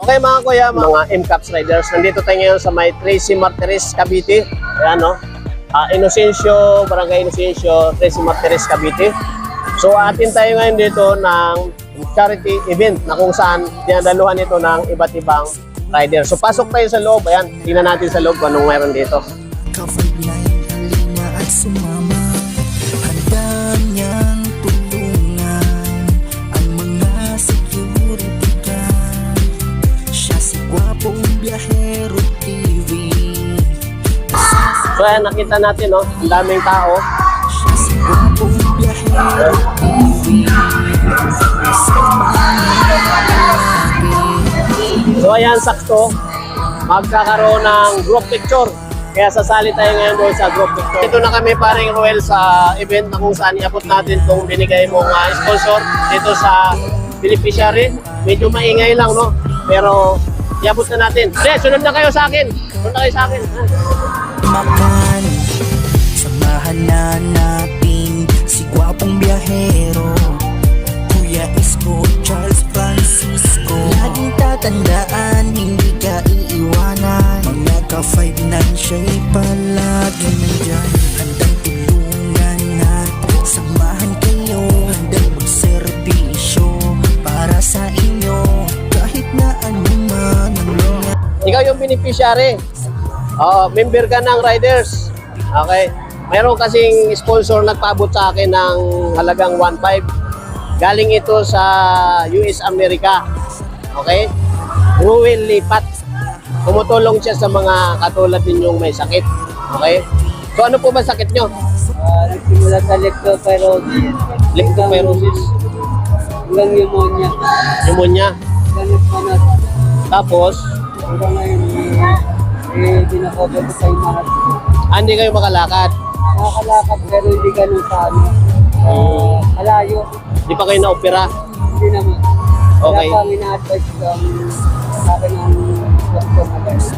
Okay mga kuya, mga MCAPS riders, nandito tayo ngayon sa may Tracy Martires, Cavite. Ayan no, Inocencio, Barangay Inocencio, Tracy Martires, Cavite. So atin tayo ngayon dito ng charity event na kung saan dinadaluhan ito ng iba't ibang riders. So pasok tayo sa loob, ayan, tingnan natin sa loob kung anong mayroon dito. Covered line, halina at sumama. Handa niyang tulungan ang mga security guard. Siya si Gwapong Biyahero TV. So ayan, nakita natin no, ang daming tao. Siya si Gwapong Biyahero TV. So ayan, sakto, magkakaroon ng group picture. Kaya sasali tayo ngayon doon sa group picture. Dito na kami paring Roel sa event na kung saan iabot natin itong binigay mong sponsor dito sa beneficiary. Medyo maingay lang no, pero iabot na natin. Sunod na kayo sa akin. Sunod na kayo sa akin. Makan, samahan na natin si Gwapong Biyahero, Kuya Isko, Charles Francisco. Laging tatandaan, hindi ka iiwanan. Mga ka-5 siya'y palaging nandyan. Handang tulungan at samahan kayo. Handang magserbisyo para sa inyo. Kahit na anuman ang mga... Ikaw yung beneficiary. Member ka ng riders. Okay. Mayroon kasing sponsor nagpaabot sa akin ng halagang 1.5. Galing ito sa US America. Okay? Ruel Lipat. Tumutulong siya sa mga katulad ninyong may sakit. Okay? So ano po ba sakit nyo? Nagsimula sa leptospirosis. Leptospirosis. Hanggang pneumonia. Pneumonia. Hanggang nagpanas. Tapos, Hanggang ngayon, dinakover ko sa imahat. hindi kayo makalakad. Nakakalakad pero hindi ganun sa ano. Malayo. Di pa kayo na-opera. Hindi naman. Okay. Kaya pang ina-advise sa akin ng doktor na gano'n.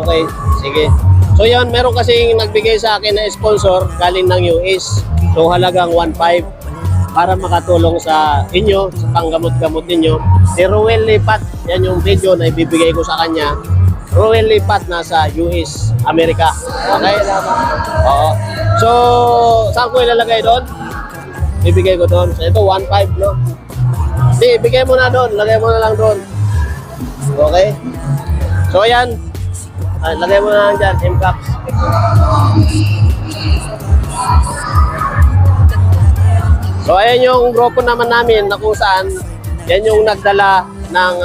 Okay. Sige. So yan, meron kasing nagbigay sa akin na sponsor galing ng US. So halagang 1.5 para makatulong sa inyo, sa panggamot-gamot ninyo. Si Ruel Lipat, yan yung video na ibibigay ko sa kanya. Ruel Lipat nasa US, Amerika. Okay? Oo. So, saan ko ilalagay doon? Ibigay ko doon. So ito, 1.5 no? Hindi, ibigay mo na doon. Lagay mo na lang doon. Okay? So ayan. Lagay mo na lang dyan, MCAPS. So ayan yung grupo naman namin na kung saan yan yung nagdala ng